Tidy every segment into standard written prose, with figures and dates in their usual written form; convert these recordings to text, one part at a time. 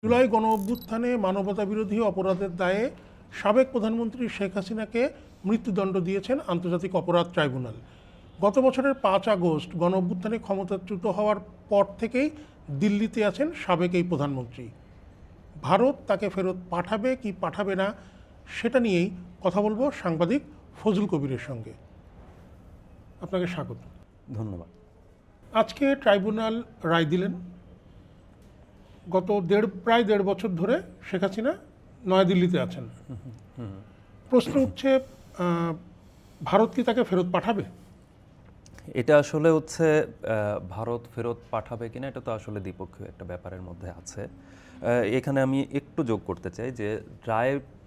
জুলাই গণঅভ্যুত্থানে মানবতাবিরোধী অপরাধের দায়ে সাবেক প্রধানমন্ত্রী শেখ হাসিনাকে মৃত্যুদণ্ড দিয়েছেন আন্তর্জাতিক অপরাধ ট্রাইব্যুনাল। গত বছরের 5 আগস্ট গণঅভ্যুত্থানে ক্ষমতাচ্যুত হওয়ার পর থেকেই দিল্লিতে আছেন সাবেক এই প্রধানমন্ত্রী। ভারত তাকে ফেরত পাঠাবে কি পাঠাবে না সেটা নিয়েই কথা বলবো সাংবাদিক ফজল কবিরের সঙ্গে। আপনাকে স্বাগত। ধন্যবাদ। আজকে ট্রাইব্যুনাল রায় দিলেন। গত প্রায় দেড় বছর ধরে শেখ হাসিনা নয়াদিল্লিতে আছেন। প্রশ্ন উঠছে, ভারত কি তাকে ফেরত পাঠাবে? এটা আসলে হচ্ছে ভারত ফেরত পাঠাবে কিনা, এটা তো আসলে দ্বিপক্ষীয় একটা ব্যাপারের মধ্যে আছে। এখানে আমি একটু যোগ করতে চাই যে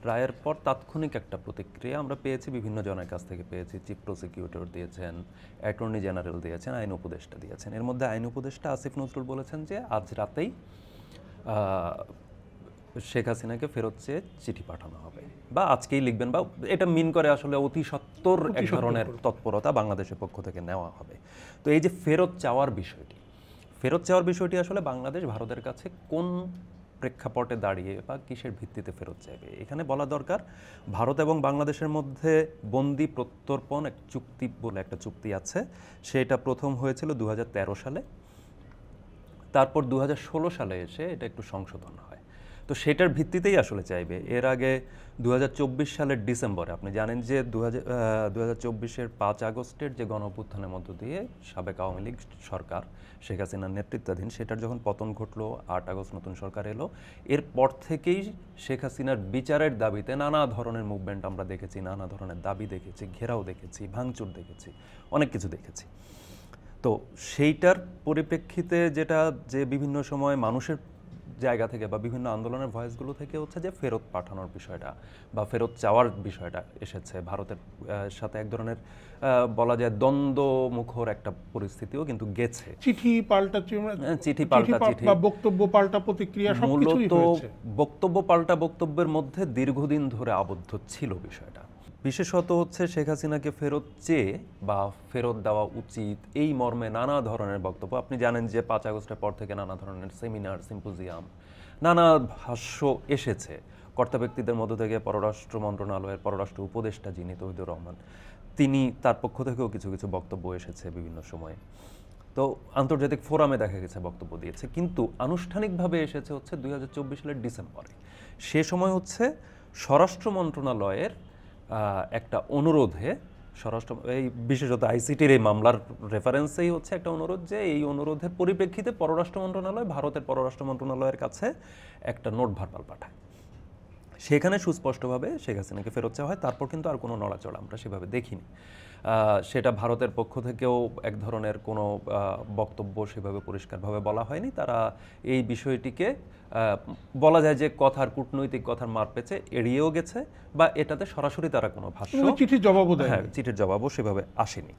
রায়ের পর তাৎক্ষণিক একটা প্রতিক্রিয়া আমরা পেয়েছি, বিভিন্ন জনের কাছ থেকে পেয়েছি। চিফ প্রসিকিউটর দিয়েছেন, অ্যাটর্নি জেনারেল দিয়েছেন, আইন উপদেষ্টা দিয়েছেন। এর মধ্যে আইন উপদেষ্টা আসিফ নজরুল বলেছেন যে আজ রাতেই শেখ হাসিনাকে ফেরত চেয়ে চিঠি পাঠানো হবে, বা আজকেই লিখবেন, বা এটা মিন করে আসলে অতি সত্বর এক ধরনের তৎপরতা বাংলাদেশের পক্ষ থেকে নেওয়া হবে। তো এই যে ফেরত চাওয়ার বিষয়টি আসলে বাংলাদেশ ভারতের কাছে কোন প্রেক্ষাপটে দাঁড়িয়ে বা কিসের ভিত্তিতে ফেরত চাইবে, এখানে বলা দরকার। ভারত এবং বাংলাদেশের মধ্যে বন্দি প্রত্যর্পণ এক চুক্তি বলে একটা চুক্তি আছে। সেটা প্রথম হয়েছিল 2013 সালে, তারপর 2016 সালে এসে এটা একটু সংশোধন হয়। তো সেটার ভিত্তিতেই আসলে চাইবে। এর আগে 2024 সালের ডিসেম্বরে আপনি জানেন যে 2024-এর 5 আগস্টের যে গণঅভ্যুত্থানের মধ্য দিয়ে সাবেক আওয়ামী লীগ সরকার শেখ হাসিনার নেতৃত্বাধীন, সেটার যখন পতন ঘটলো, 8 আগস্ট নতুন সরকার এলো, এরপর থেকেই শেখ হাসিনার বিচারের দাবিতে নানা ধরনের মুভমেন্ট আমরা দেখেছি, নানা ধরনের দাবি দেখেছি, ঘেরাও দেখেছি, ভাঙচুর দেখেছি, অনেক কিছু দেখেছি। তো সেইটার পরিপ্রেক্ষিতে যে বিভিন্ন সময় মানুষের জায়গা থেকে বা বিভিন্ন আন্দোলনের ভয়েসগুলো থেকে হচ্ছে যে ফেরত পাঠানোর বিষয়টা বা ফেরত চাওয়ার বিষয়টা এসেছে। ভারতের সাথে এক ধরনের বলা যায় দ্বন্দ্বমুখর একটা পরিস্থিতিও কিন্তু গেছে। চিঠি পাল্টা বা বক্তব্য পাল্টা প্রতিক্রিয়া, সবকিছুই হয়েছে। বক্তব্য পাল্টা বক্তব্যের মধ্যে দীর্ঘদিন ধরে আবদ্ধ ছিল বিষয়টা। বিশেষত হচ্ছে শেখ হাসিনাকে ফেরত চেয়ে বা ফেরত দেওয়া উচিত এই মর্মে নানা ধরনের বক্তব্য। আপনি জানেন যে 5 আগস্টের পর থেকে নানা ধরনের সেমিনার, সিম্পোজিয়াম, নানা ভাষ্য এসেছে কর্তা ব্যক্তিদের মধ্য থেকে। পররাষ্ট্র মন্ত্রণালয়ের পররাষ্ট্র উপদেষ্টা যিনি তৌহিদুর রহমান, তিনি তার পক্ষ থেকেও কিছু কিছু বক্তব্য এসেছে বিভিন্ন সময়ে। তো আন্তর্জাতিক ফোরামে দেখা গেছে বক্তব্য দিয়েছে, কিন্তু আনুষ্ঠানিকভাবে এসেছে হচ্ছে 2024 সালের ডিসেম্বরে। সে সময় হচ্ছে স্বরাষ্ট্র মন্ত্রণালয়ের একটা অনুরোধে, এই বিশেষত আইসিটির এই মামলার রেফারেন্সেই হচ্ছে একটা অনুরোধ, যে এই অনুরোধের পরিপ্রেক্ষিতে পররাষ্ট্র মন্ত্রণালয় ভারতের পররাষ্ট্র মন্ত্রণালয়ের কাছে একটা নোট ভার্বাল পাঠায়। সেখানে সুস্পষ্টভাবে শেখ হাসিনাকে ফেরত চাওয়া হয়। তারপর কিন্তু আর কোনো নড়াচড়া আমরা সেভাবে দেখিনি। সেটা ভারতের পক্ষ থেকেও এক ধরনের কোনো বক্তব্য সেভাবে পরিষ্কারভাবে বলা হয়নি। তারা এই বিষয়টিকে বলা যায় যে কূটনৈতিক কথার মার পেঁচে এড়িয়েও গেছে, বা এটাতে সরাসরি তারা কোনো ভাষ্য, চিঠির জবাবও সেভাবে আসেনি।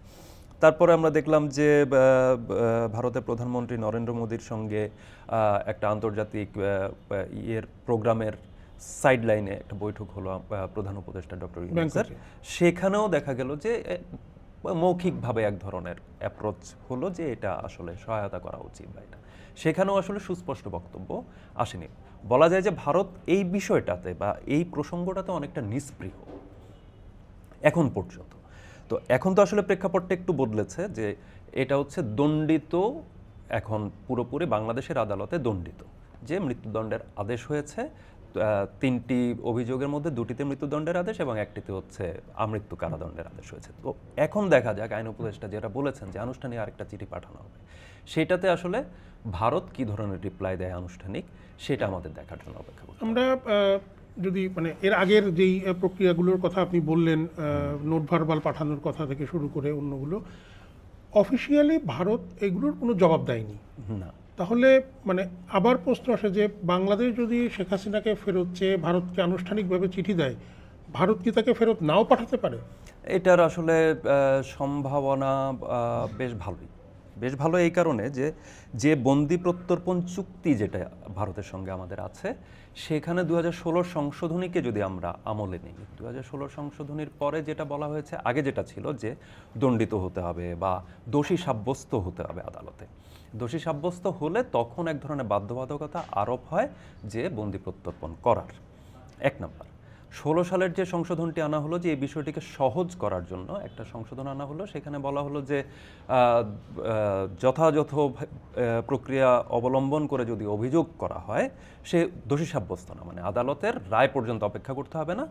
তারপরে আমরা দেখলাম যে ভারতের প্রধানমন্ত্রী নরেন্দ্র মোদীর সঙ্গে একটা আন্তর্জাতিক প্রোগ্রামের সাইড লাইনে একটা বৈঠক হলো প্রধান উপদেষ্টা ডক্টর ইউনূসের। সেখানেও দেখা গেল যে মৌখিকভাবে এক ধরনের অ্যাপ্রোচ হলো যে এটা আসলে সহায়তা করা উচিত বা এটা, সেখানেও আসলে সুস্পষ্ট বক্তব্য আসেনি। বলা যায় যে ভারত এই বিষয়টাতে বা এই প্রসঙ্গটাতে অনেকটা নিষ্পৃহ এখন পর্যন্ত। তো এখন তো আসলে প্রেক্ষাপটটা একটু বদলেছে, যে এটা হচ্ছে দণ্ডিত, এখন পুরোপুরি বাংলাদেশের আদালতে দণ্ডিত, যে মৃত্যুদণ্ডের আদেশ হয়েছে। 3টি অভিযোগের মধ্যে 2টিতে মৃত্যুদণ্ডের আদেশ এবং 1টিতে হচ্ছে আমৃত্যু কারাদণ্ডের আদেশ হয়েছে। তো এখন দেখা যাক আইন উপদেষ্টা যেটা বলেছেন যে আনুষ্ঠানিক আরেকটা চিঠি পাঠানো হবে, সেটাতে আসলে ভারত কি ধরনের রিপ্লাই দেয় আনুষ্ঠানিক, সেটা আমাদের দেখার জন্য অপেক্ষা করছি। আমরা যদি এর আগের যেই প্রক্রিয়াগুলোর কথা আপনি বললেন, নোট ভার্বাল পাঠানোর কথা থেকে শুরু করে অন্যগুলো, অফিসিয়ালি ভারত এগুলোর কোনো জবাব দেয়নি না। তাহলে আবার প্রশ্ন আসে যে বাংলাদেশ যদি শেখ হাসিনাকে ফেরত চেয়ে ভারতকে আনুষ্ঠানিকভাবে চিঠি দেয়, ভারত কি তাকে ফেরত নাও পাঠাতে পারে? এটার আসলে সম্ভাবনা বেশ ভালোই, বেশ ভালো এই কারণে যে যে বন্দি প্রত্যর্পণ চুক্তি যেটা ভারতের সঙ্গে আমাদের আছে, সেখানে 2016 সংশোধনীকে যদি আমরা আমলে নিই, 2016 সংশোধনীর পরে যেটা বলা হয়েছে, আগে যেটা ছিল যে দণ্ডিত হতে হবে বা দোষী সাব্যস্ত হতে হবে আদালতে। দোষী সাব্যস্ত হলে তখন এক ধরনের বাধ্যবাধকতা আরোপ হয় যে বন্দি প্রত্যর্পণ করার। এক নম্বর। 16 সালের যে সংশোধনটি আনা হলো, যে এই বিষয়টিকে সহজ করার জন্য একটা সংশোধন আনা হলো, সেখানে বলা হলো যে যথাযথ প্রক্রিয়া অবলম্বন করে যদি অভিযোগ করা হয়, সে দোষী সাব্যস্ত না, মানে আদালতের রায় পর্যন্ত অপেক্ষা করতে হবে না,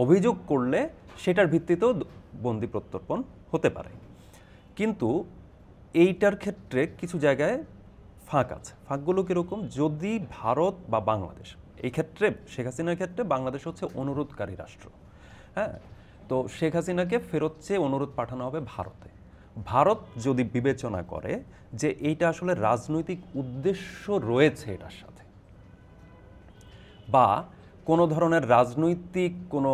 অভিযোগ করলে সেটার ভিত্তিতেও বন্দি প্রত্যর্পণ হতে পারে। কিন্তু এইটার ক্ষেত্রে কিছু জায়গায় ফাঁক আছে। ফাঁকগুলো কীরকম? যদি ভারত বা বাংলাদেশ, এই ক্ষেত্রে শেখ হাসিনার ক্ষেত্রে বাংলাদেশ হচ্ছে অনুরোধকারী রাষ্ট্র, হ্যাঁ, তো শেখ হাসিনাকে ফেরত চেয়ে অনুরোধ পাঠানো হবে ভারতে। ভারত যদি বিবেচনা করে যে এইটা আসলে রাজনৈতিক উদ্দেশ্য রয়েছে এটার সাথে, বা কোনো ধরনের রাজনৈতিক কোনো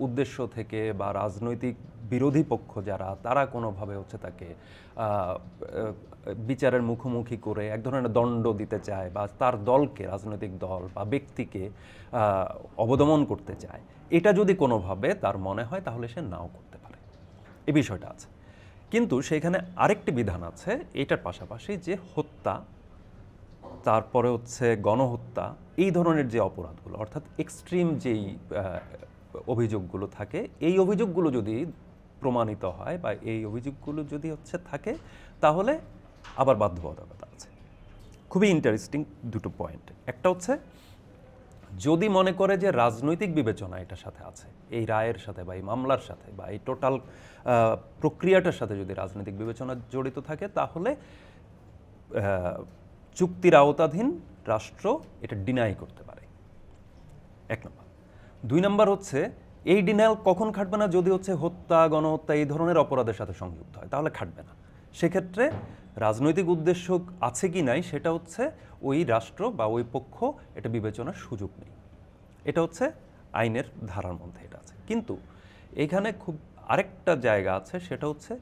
উদ্দেশ্য থেকে, বা রাজনৈতিক বিরোধী পক্ষ যারা, তারা কোনোভাবে হচ্ছে তাকে বিচারের মুখোমুখি করে এক ধরনের দণ্ড দিতে চায়, বা তার দলকে, রাজনৈতিক দল বা ব্যক্তিকে অবদমন করতে চায়, এটা যদি কোনোভাবে তার মনে হয়, তাহলে সে নাও করতে পারে। এই বিষয়টা আছে। কিন্তু সেখানে আরেকটি বিধান আছে এটার পাশাপাশি, যে হত্যা, তারপরে হচ্ছে গণহত্যা, এই ধরনের যে অপরাধগুলো, অর্থাৎ এক্সট্রিম যেই অভিযোগগুলো থাকে, এই অভিযোগগুলো যদি প্রমাণিত হয় বা এই অভিযোগগুলো যদি হচ্ছে থাকে, তাহলে আবার বাধ্যবাধকতা আছে। খুবই ইন্টারেস্টিং দুটো পয়েন্ট। একটা হচ্ছে যদি মনে করে যে রাজনৈতিক বিবেচনা এটার সাথে আছে, এই রায়ের সাথে বা এই মামলার সাথে বা এই টোটাল প্রক্রিয়াটার সাথে যদি রাজনৈতিক বিবেচনা জড়িত থাকে, তাহলে চুক্তির আওতাধীন রাষ্ট্র এটা ডিনাই করতে পারে। এক নম্বর। দুই নম্বর হচ্ছে, এই ডিনায়াল কখন খাটবে না? যদি হচ্ছে হত্যা, গণহত্যা এই ধরনের অপরাধের সাথে সংযুক্ত হয়, তাহলে খাটবে না। সেক্ষেত্রে রাজনৈতিক উদ্দেশ্য আছে কি নাই, সেটা হচ্ছে ওই রাষ্ট্র বা ওই পক্ষ এটা বিবেচনার সুযোগ নেই। এটা হচ্ছে আইনের ধারার মধ্যে এটা আছে। কিন্তু এখানে খুব আরেকটা জায়গা আছে, সেটা হচ্ছে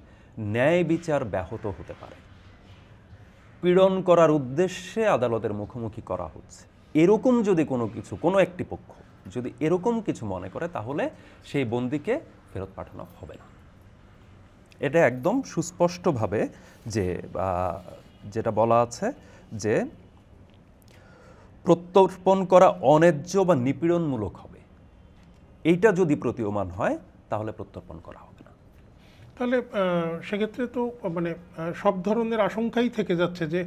ন্যায় বিচার ব্যাহত হতে পারে, পীড়ন করার উদ্দেশ্যে আদালতের মুখোমুখি করা হচ্ছে, এরকম যদি কোনো কিছু, কোনো একটি পক্ষ যদি এরকম কিছু মনে করে, তাহলে সেই বন্দীকে ফেরত পাঠানো হবে না। এটা একদম সুস্পষ্টভাবে যে যেটা বলা আছে যে প্রত্যর্পণ করা অন্যায্য বা নিপীড়নমূলক হবে, এইটা যদি প্রতীয়মান হয়, তাহলে প্রত্যর্পণ করা হবে না। তাহলে সেক্ষেত্রে তো মানে সব ধরনের আশঙ্কাই থেকে যাচ্ছে, যে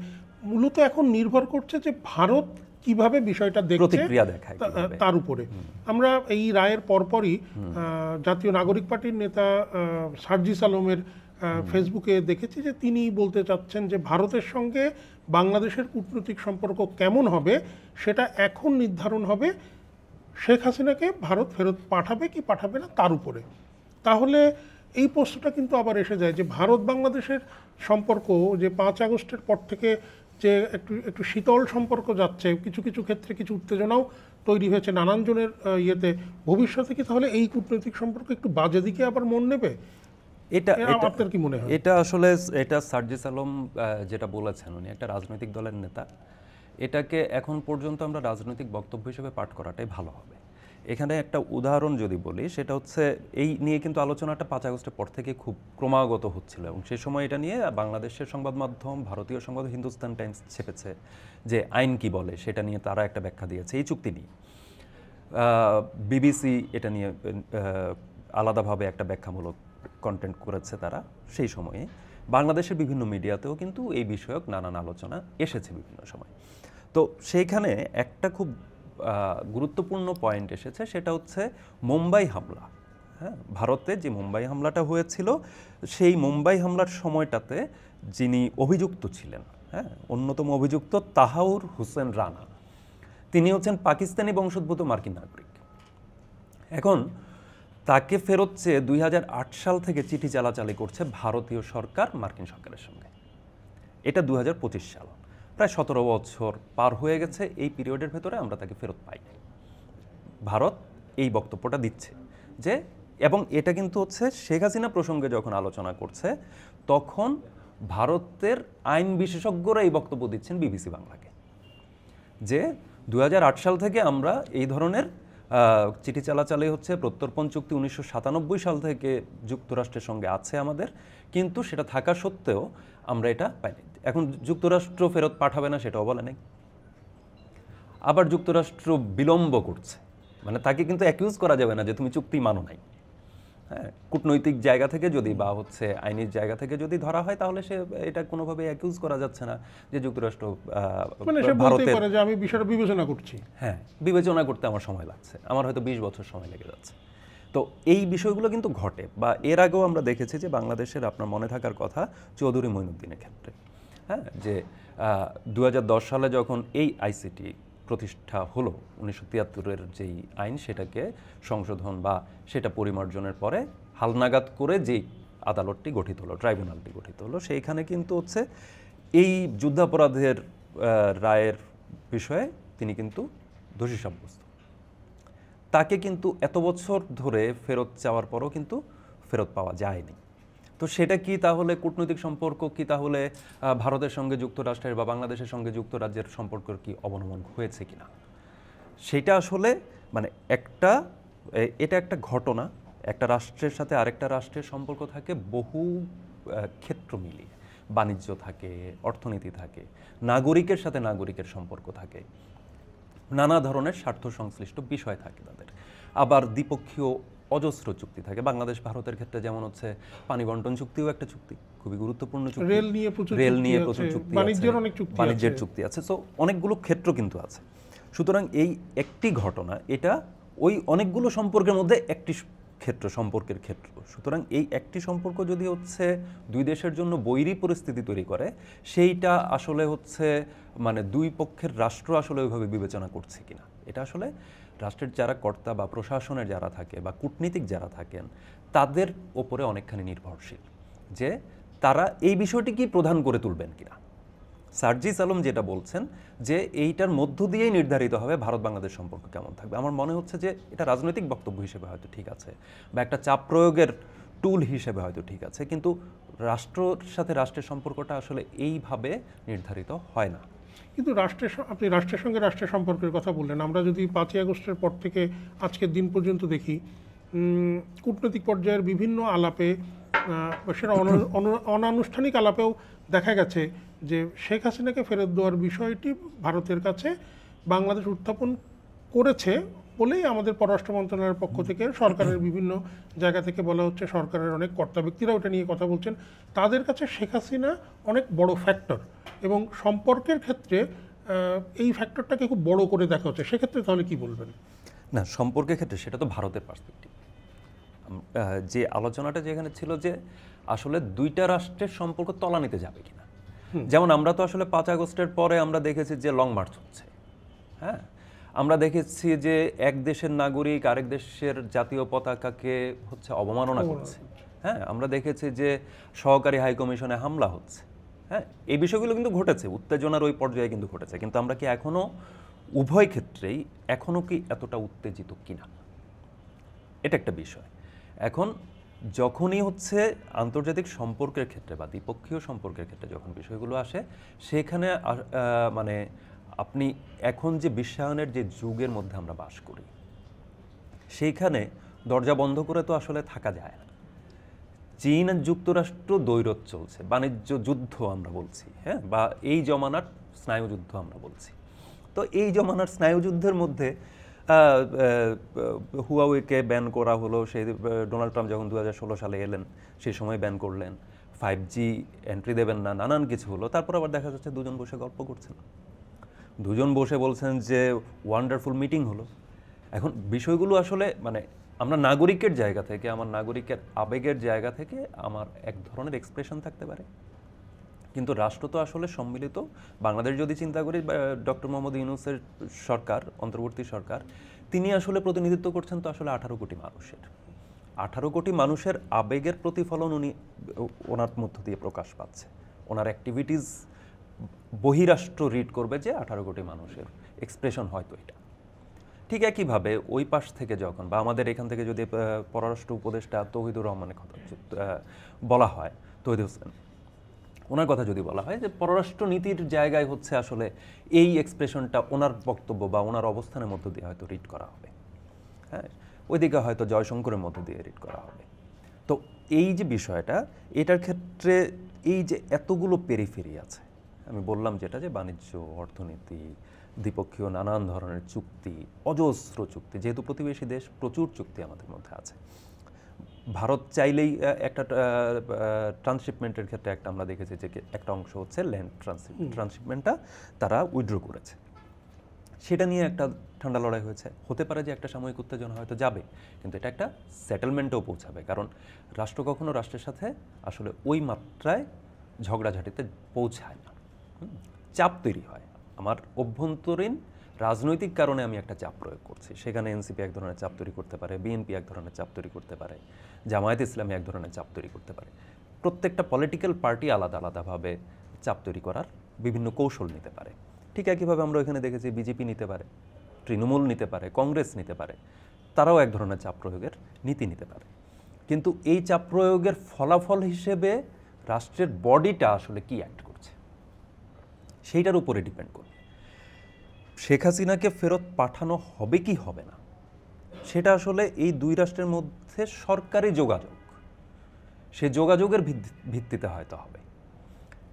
মূলত এখন নির্ভর করছে যে ভারত কিভাবে বিষয়টা দেখছে, প্রতিক্রিয়া দেখায় তার উপরে। আমরা এই রায়ের পরপরই জাতীয় নাগরিক পার্টির নেতা সার্জিস আলমের ফেসবুকে দেখেছি যে তিনি বলতে চাচ্ছেন যে ভারতের সঙ্গে বাংলাদেশের কূটনৈতিক সম্পর্ক কেমন হবে সেটা এখন নির্ধারণ হবে শেখ হাসিনাকে ভারত ফেরত পাঠাবে কি পাঠাবে না তার উপরে। তাহলে এই প্রশ্নটা কিন্তু আবার এসে যায় যে ভারত বাংলাদেশের সম্পর্ক যে 5 আগস্টের পর থেকে যে একটু শীতল সম্পর্ক যাচ্ছে, কিছু কিছু ক্ষেত্রে কিছু উত্তেজনাও তৈরি হয়েছে নানান জনের ইয়েতে, ভবিষ্যতে কি তাহলে এই কূটনৈতিক সম্পর্ক একটু বাজে দিকে আবার মন নেবে? এটা আপনার কি মনে হয়? এটা আসলে এটা সার্জিস আলম যেটা বলেছেন, উনি একটা রাজনৈতিক দলের নেতা, এটাকে এখন পর্যন্ত আমরা রাজনৈতিক বক্তব্য হিসেবে পাঠ করাটাই ভালো হবে। এখানে একটা উদাহরণ যদি বলি, সেটা হচ্ছে এই নিয়ে কিন্তু আলোচনাটা 5 আগস্টের পর থেকে খুব ক্রমাগত হচ্ছিল, এবং সেই সময় এটা নিয়ে বাংলাদেশের সংবাদ মাধ্যম, ভারতীয় সংবাদ হিন্দুস্তান টাইমস ছেপেছে যে আইন কি বলে, সেটা নিয়ে তারা একটা ব্যাখ্যা দিয়েছে এই চুক্তি নিয়ে। বিবিসি এটা নিয়ে আলাদাভাবে একটা ব্যাখ্যামূলক কন্টেন্ট করেছে তারা সেই সময়ে। বাংলাদেশের বিভিন্ন মিডিয়াতেও কিন্তু এই বিষয়ক নানান আলোচনা এসেছে বিভিন্ন সময়। তো সেইখানে একটা খুব গুরুত্বপূর্ণ পয়েন্ট এসেছে, সেটা হচ্ছে মুম্বাই হামলা। হ্যাঁ, ভারতে যে মুম্বাই হামলাটা হয়েছিল, সেই মুম্বাই হামলার সময়টাতে যিনি অভিযুক্ত ছিলেন, হ্যাঁ, অন্যতম অভিযুক্ত তাহাউর হোসেন রানা, তিনি হচ্ছেন পাকিস্তানি বংশোদ্ভূত মার্কিন নাগরিক। এখন তাকে ফেরত চেয়ে 2008 সাল থেকে চিঠি চালাচালি করছে ভারতীয় সরকার মার্কিন সরকারের সঙ্গে। এটা 2025 সাল, প্রায় 17 বছর পার হয়ে গেছে। এই পিরিয়ডের ভেতরে আমরা তাকে ফেরত পাই। ভারত এই বক্তব্যটা দিচ্ছে যে, এবং এটা কিন্তু হচ্ছে শেখ হাসিনা প্রসঙ্গে যখন আলোচনা করছে, তখন ভারতের আইন বিশেষজ্ঞরা এই বক্তব্য দিচ্ছেন বিবিসি বাংলাকে, যে 2008 সাল থেকে আমরা এই ধরনের চিঠি চালাচালি হচ্ছে, প্রত্যর্পণ চুক্তি 1997 সাল থেকে যুক্তরাষ্ট্রের সঙ্গে আছে আমাদের, কিন্তু সেটা থাকা সত্ত্বেও আমরা এটা পাইনি। এখন যুক্তরাষ্ট্র ফেরত পাঠাবে না সেটাও বলে নাই, আবার যুক্তরাষ্ট্র বিলম্ব করছে, মানে তাকে কিন্তু অ্যাকিউজ করা যাবে না যে তুমি চুক্তি মানো নাই। হ্যাঁ, কূটনৈতিক জায়গা থেকে যদি বা হচ্ছে আইনের জায়গা থেকে যদি ধরা হয় তাহলে সে এটা কোনোভাবে অ্যাকিউজ করা যাচ্ছে না যে যুক্তরাষ্ট্র মানে সে বলতেই পারে যে আমি বিষয়টা বিবেচনা করছি। হ্যাঁ, বিবেচনা করতে আমার সময় লাগছে, আমার হয়তো 20 বছর সময় লেগে যাচ্ছে। তো এই বিষয়গুলো কিন্তু ঘটে, বা এর আগেও আমরা দেখেছি যে বাংলাদেশের, আপনার মনে থাকার কথা, চৌধুরী মঈনুদ্দিনের ক্ষেত্রে, হ্যাঁ, যে 2010 সালে যখন এই আইসিটি প্রতিষ্ঠা হলো, 1973-এর যেই আইন, সেটাকে সংশোধন বা সেটা পরিমার্জনের পরে হালনাগাদ করে যেই আদালতটি গঠিত হলো, ট্রাইব্যুনালটি গঠিত হলো, সেইখানে কিন্তু হচ্ছে এই যুদ্ধাপরাধের রায়ের বিষয়ে তিনি কিন্তু দোষী সাব্যস্ত। তাকে কিন্তু এত বছর ধরে ফেরত চাওয়ার পরও কিন্তু ফেরত পাওয়া যায়নি। তো সেটা কি তাহলে কূটনৈতিক সম্পর্ক কি তাহলে ভারতের সঙ্গে যুক্তরাষ্ট্রের বা বাংলাদেশের সঙ্গে যুক্তরাজ্যের সম্পর্কের কি অবনমন হয়েছে কিনা, সেটা আসলে মানে এটা একটা ঘটনা। একটা রাষ্ট্রের সাথে আরেকটা রাষ্ট্রের সম্পর্ক থাকে বহু ক্ষেত্র মিলিয়ে, বাণিজ্য থাকে, অর্থনীতি থাকে, নাগরিকের সাথে নাগরিকের সম্পর্ক থাকে, নানা ধরনের স্বার্থ সংশ্লিষ্ট বিষয় থাকে তাদের, আবার দ্বিপক্ষীয় অজস্র চুক্তি থাকে। বাংলাদেশ ভারতের ক্ষেত্রে যেমন হচ্ছে পানি বন্টন চুক্তিও একটা চুক্তি, খুবই গুরুত্বপূর্ণ চুক্তি, রেল নিয়ে প্রচুর চুক্তি আছে, বাণিজ্যের চুক্তি আছে, সো অনেকগুলো ক্ষেত্র কিন্তু আছে। সুতরাং এই একটি ঘটনা, এটা ওই অনেকগুলো সম্পর্কের মধ্যে একটি সম্পর্কের ক্ষেত্র। সুতরাং এই একটি সম্পর্ক যদি হচ্ছে দুই দেশের জন্য বৈরী পরিস্থিতি তৈরি করে, সেইটা আসলে হচ্ছে মানে দুই পক্ষের রাষ্ট্র আসলে ওইভাবে বিবেচনা করছে কিনা, এটা আসলে রাষ্ট্রের যারা কর্তা বা প্রশাসনের যারা থাকে বা কূটনীতিক যারা থাকেন তাদের ওপরে অনেকখানি নির্ভরশীল, যে তারা এই বিষয়টি কি প্রধান করে তুলবেন কিনা। সার্জিস আলম যেটা বলছেন যে এইটার মধ্য দিয়েই নির্ধারিত হবে ভারত বাংলাদেশ সম্পর্ক কেমন থাকবে, আমার মনে হচ্ছে যে এটা রাজনৈতিক বক্তব্য হিসেবে হয়তো ঠিক আছে, বা একটা চাপ প্রয়োগের টুল হিসেবে হয়তো ঠিক আছে, কিন্তু রাষ্ট্রের সাথে রাষ্ট্রের সম্পর্কটা আসলে এইভাবে নির্ধারিত হয় না। কিন্তু আপনি রাষ্ট্রের সঙ্গে রাষ্ট্রের সম্পর্কের কথা বললেন, আমরা যদি 5ই আগস্টের পর থেকে আজকের দিন পর্যন্ত দেখি, কূটনৈতিক পর্যায়ের বিভিন্ন আলাপে, সেটা অনানুষ্ঠানিক আলাপেও দেখা গেছে যে শেখ হাসিনাকে ফেরত দেওয়ার বিষয়টি ভারতের কাছে বাংলাদেশ উত্থাপন করেছে বলেই আমাদের পররাষ্ট্র মন্ত্রণালয়ের পক্ষ থেকে সরকারের বিভিন্ন জায়গা থেকে বলা হচ্ছে, সরকারের অনেক কর্তা ব্যক্তিরা ওটা নিয়ে কথা বলছেন, তাদের কাছে শেখ হাসিনা অনেক বড় ফ্যাক্টর, এবং সম্পর্কের ক্ষেত্রে এই ফ্যাক্টরটাকে খুব বড় করে দেখা হচ্ছে। সেক্ষেত্রে তাহলে কি বলবেন? না, সম্পর্কের ক্ষেত্রে সেটা তো ভারতের পার্সপেক্টিভ। যে আলোচনাটা যেখানে ছিল যে আসলে দুইটা রাষ্ট্রের সম্পর্ক তলানিতে যাবে কিনা, যেমন আমরা তো আসলে 5 আগস্টের পরে আমরা দেখেছি যে লং মার্চ হচ্ছে, হ্যাঁ, আমরা দেখেছি যে এক দেশের নাগরিক আরেক দেশের জাতীয় পতাকাকে হচ্ছে অবমাননা করছে, হ্যাঁ, আমরা দেখেছি যে সহকারী হাইকমিশনে হামলা হচ্ছে, হ্যাঁ, এই বিষয়গুলো কিন্তু ঘটেছে, উত্তেজনার ওই পর্যায়ে কিন্তু ঘটেছে, কিন্তু আমরা কি এখনো উভয় ক্ষেত্রেই এখনো কি এতটা উত্তেজিত কিনা, এটা একটা বিষয়। এখন যখনই হচ্ছে আন্তর্জাতিক সম্পর্কের ক্ষেত্রে বা দ্বিপক্ষীয় সম্পর্কের ক্ষেত্রে যখন বিষয়গুলো আসে, সেখানে মানে আপনি এখন যে বিশ্বায়নের যে যুগের মধ্যে আমরা বাস করি, সেইখানে দরজা বন্ধ করে তো আসলে থাকা যায় না। চীন আর যুক্তরাষ্ট্র দ্বৈরথ চলছে, বাণিজ্য যুদ্ধ আমরা বলছি, হ্যাঁ, বা এই জমানার স্নায়ুযুদ্ধ আমরা বলছি। তো এই জমানার স্নায়ুযুদ্ধের মধ্যে হুয়াওয়েকে ব্যান করা হলো, সেই ডোনাল্ড ট্রাম্প যখন 2016 সালে এলেন সেই সময় ব্যান করলেন, 5G এন্ট্রি দেবেন না, নানান কিছু হলো। তারপর আবার দেখা যাচ্ছে দুজন বসে গল্প করছেন, দুজন বসে বলছেন যে ওয়ান্ডারফুল মিটিং হলো। এখন বিষয়গুলো আসলে মানে আমরা নাগরিকের জায়গা থেকে, আমার নাগরিকের আবেগের জায়গা থেকে আমার এক ধরনের এক্সপ্রেশন থাকতে পারে, কিন্তু রাষ্ট্র তো আসলে সম্মিলিত। বাংলাদেশ যদি চিন্তা করি, ডক্টর মোহাম্মদ ইউনূসের সরকার, অন্তর্বর্তী সরকার, তিনি আসলে প্রতিনিধিত্ব করছেন তো আসলে 18 কোটি মানুষের। 18 কোটি মানুষের আবেগের প্রতিফলন ওনার মধ্য দিয়ে প্রকাশ পাচ্ছে। ওনার অ্যাক্টিভিটিস বহিরাষ্ট্র রিড করবে যে 18 কোটি মানুষের এক্সপ্রেশন হয়তো এটা। ঠিক একইভাবে ওই পাশ থেকে যখন, বা আমাদের এখান থেকে যদি পররাষ্ট্র উপদেষ্টা তৌহিদুর রহমানের কথা বলা হয়, তৌহিদ হোসেন, ওনার কথা যদি বলা হয় যে পররাষ্ট্র নীতির জায়গায় হচ্ছে আসলে এই এক্সপ্রেশনটা ওনার বক্তব্য বা ওনার অবস্থানের মধ্য দিয়ে হয়তো রিড করা হবে, হ্যাঁ, ওইদিকে হয়তো জয়শঙ্করের মধ্য দিয়ে রিড করা হবে। তো এই যে বিষয়টা, এটার ক্ষেত্রে এই যে এতগুলো পেরিফেরি আছে, আমি বললাম যেটা যে বাণিজ্য, অর্থনীতি, দ্বিপক্ষীয় নানান ধরনের চুক্তি, অজস্র চুক্তি, যেহেতু প্রতিবেশী দেশ প্রচুর চুক্তি আমাদের মধ্যে আছে। ভারত চাইলেই একটা ট্রান্সশিপমেন্টের ক্ষেত্রে একটা আমরা দেখেছি যে একটা অংশ হচ্ছে ল্যান্ড ট্রান্সশিপমেন্টটা তারা উইথড্র করেছে, সেটা নিয়ে একটা ঠান্ডা লড়াই হয়েছে। হতে পারে যে একটা সাময়িক উত্তেজনা হয়তো যাবে, কিন্তু এটা একটা সেটেলমেন্টেও পৌঁছাবে, কারণ রাষ্ট্র কখনো রাষ্ট্রের সাথে আসলে ওই মাত্রায় ঝগড়াঝাটিতে পৌঁছায় না, চাপ তৈরি হয়। আমার অভ্যন্তরীণ রাজনৈতিক কারণে আমি একটা চাপ প্রয়োগ করছি, সেখানে এনসিপি এক ধরনের চাপ তৈরি করতে পারে, বিএনপি এক ধরনের চাপ তৈরি করতে পারে, জামায়াত ইসলামী এক ধরনের চাপ তৈরি করতে পারে। প্রত্যেকটা পলিটিক্যাল পার্টি আলাদা আলাদাভাবে চাপ তৈরি করার বিভিন্ন কৌশল নিতে পারে। ঠিক একইভাবে আমরা এখানে দেখেছি বিজেপি নিতে পারে, তৃণমূল নিতে পারে, কংগ্রেস নিতে পারে, তারাও এক ধরনের চাপ প্রয়োগের নীতি নিতে পারে। কিন্তু এই চাপ প্রয়োগের ফলাফল হিসেবে রাষ্ট্রের বডিটা আসলে কি অ্যাক্ট করছে সেইটার উপরে ডিপেন্ড করবে। শেখ হাসিনাকে ফেরত পাঠানো হবে কি হবে না, সেটা আসলে এই দুই রাষ্ট্রের মধ্যে সরকারি যোগাযোগ, সে যোগাযোগের ভিত্তিতে হয়তো হবে।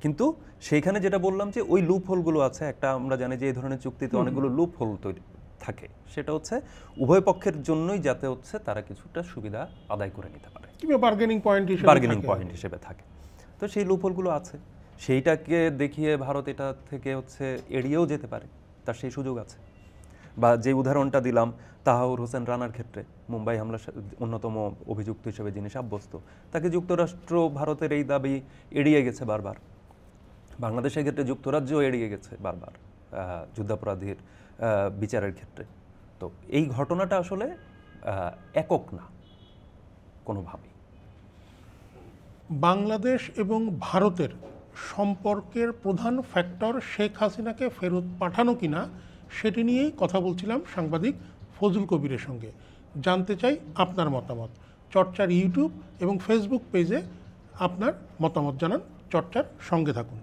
কিন্তু সেইখানে যেটা বললাম যে ওই লুপ হোলগুলো আছে, একটা আমরা জানি যে এই ধরনের চুক্তিতে অনেকগুলো লুপ হোল তৈরি থাকে, সেটা হচ্ছে উভয় পক্ষের জন্যই যাতে হচ্ছে তারা কিছুটা সুবিধা আদায় করে নিতে পারে, কিংবা বার্গেনিং পয়েন্ট হিসেবে থাকে। তো সেই লুপ হোলগুলো আছে, সেইটাকে দেখিয়ে ভারত এটা থেকে হচ্ছে এড়িয়েও যেতে পারে, তার সেই সুযোগ আছে। বা যে উদাহরণটা দিলাম তাহাউর হোসেন রানার ক্ষেত্রে, মুম্বাই হামলার অন্যতম অভিযুক্ত হিসেবে যিনি সাব্যস্ত, তাকে যুক্তরাষ্ট্র ভারতের এই দাবি এড়িয়ে গেছে বারবার। বাংলাদেশের ক্ষেত্রে যুক্তরাজ্য এড়িয়ে গেছে বারবার যুদ্ধাপরাধীর বিচারের ক্ষেত্রে। তো এই ঘটনাটা আসলে একক না কোনোভাবেই। বাংলাদেশ এবং ভারতের সম্পর্কের প্রধান ফ্যাক্টর শেখ হাসিনাকে ফেরত পাঠানো কিনা সেটি নিয়েই কথা বলছিলাম সাংবাদিক ফজল কবিরের সঙ্গে। জানতে চাই আপনার মতামত। চর্চার ইউটিউব এবং ফেসবুক পেজে আপনার মতামত জানান, চর্চার সঙ্গে থাকুন।